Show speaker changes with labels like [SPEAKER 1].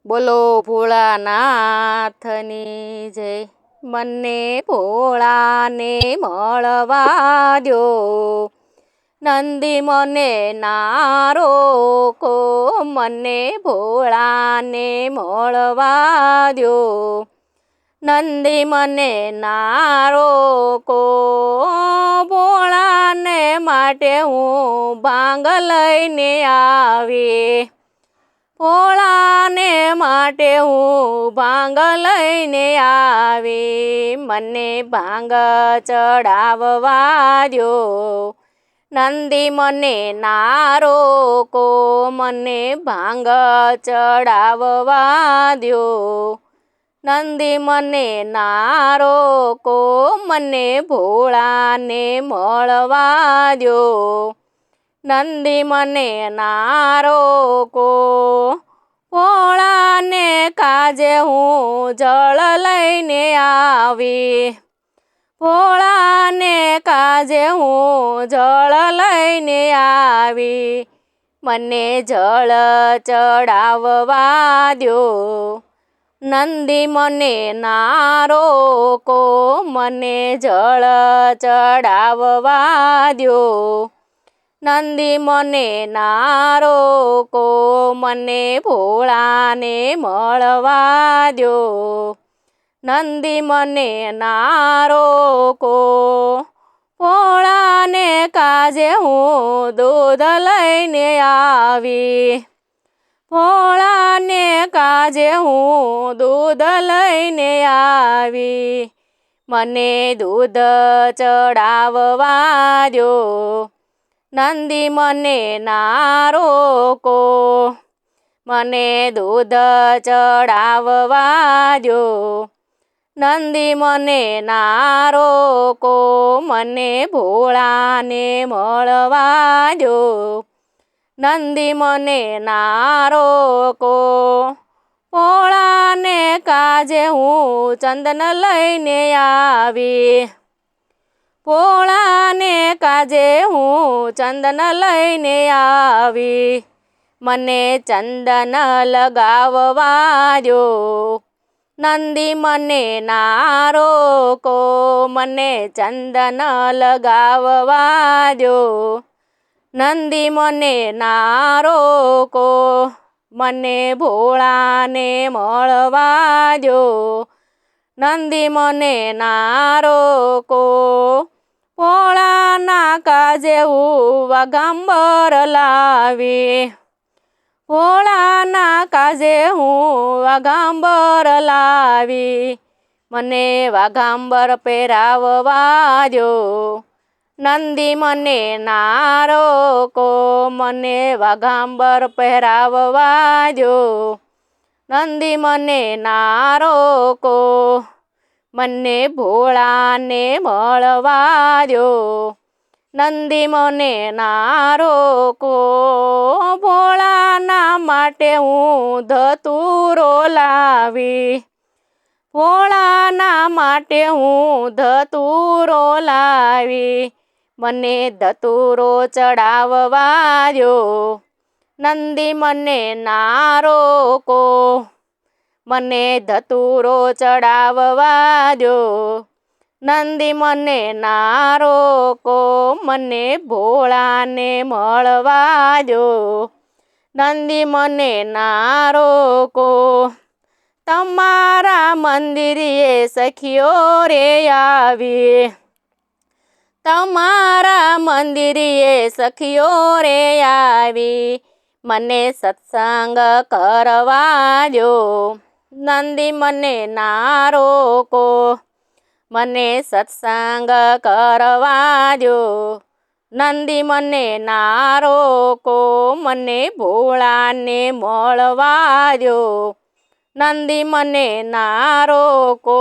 [SPEAKER 1] બોલો ભોળાનાથની જય। મને ભોળાને મળવા દ્યો, નંદી મને ના રોકો, મને ભોળાને મળવા દ્યો, નંદી મને ના રોકો। ભોળાને માટે હું ભાંગ લઈને આવી, ભોળાને માટે હું ભાંગ લઈને આવી, મને ભાંગ ચડાવવા દ્યો, નંદી મને ના રોકો, મને ભાંગ ચડાવવા દ્યો, નંદી મને ના રોકો, મને ભોળાને મળવા દ્યો, નંદી મને ના રોકો। ભોળાને કાજે હું જળ લઈને આવી, ભોળાને કાજે હું જળ લઈને આવી, મને જળ ચડાવવા દ્યો, નંદી મને ના રોકો, મને જળ ચડાવવા દ્યો, નંદી મને ના રોકો, મને ભોળાને મળવા દ્યો, નંદી મને ના રોકો। ભોળાને કાજે હું દૂધ લઈને આવી, ભોળાને કાજે હું દૂધ લઈને આવી, મને દૂધ ચડાવવા દ્યો, નંદી મને ના રોકો, મને દૂધ ચડાવવા દ્યો, નંદી મને ના રોકો, મને ભોળાને મળવા દ્યો, નંદી મને ના રોકો। ભોળાને કાજે હું ચંદન લઈને આવી, ભોળાને કાજે હું ચંદન લઈને આવી, મને ચંદન લગાવવા દ્યો, નંદી મને ના રોકો, મને ચંદન લગાવવા દ્યો, નંદી મને ના રોકો, મને ભોળાને મળવા દ્યો, નંદી મને ના રોકો। ભોળાના કાજે હું વાઘંબર લાવી, ભોળાના કાજે હું વાઘંબર લાવી, મને વાઘંબર પહેરાવવા દ્યો, નંદી મને ના રોકો, મને વાઘંબર પહેરાવવા દ્યો, નંદી મને ના રોકો, મને ભોળાને મળવા દ્યો, નંદી મને ના રોકો। ભોળાના માટે હું ધતુરો લાવી, ભોળાના માટે હું ધતુરો લાવી, મને ધતુરો ચડાવવા દ્યો, નંદી મને ના રોકો, મને ધતુરો ચડાવવા દ્યો, નંદી મને ના રોકો, મને ભોળાને મળવા દ્યો, નંદી મને ના રોકો। તમારા મંદિરે સખીઓ રે આવી, તમારા મંદિરે સખીઓ રે આવી, મને સત્સંગ કરવા દ્યો, નંદી મને ના રોકો, મને સત્સંગ કરવા દ્યો, નંદી મને ના રોકો, મને ભોળાને મળવા દ્યો, નંદી મને ના રોકો।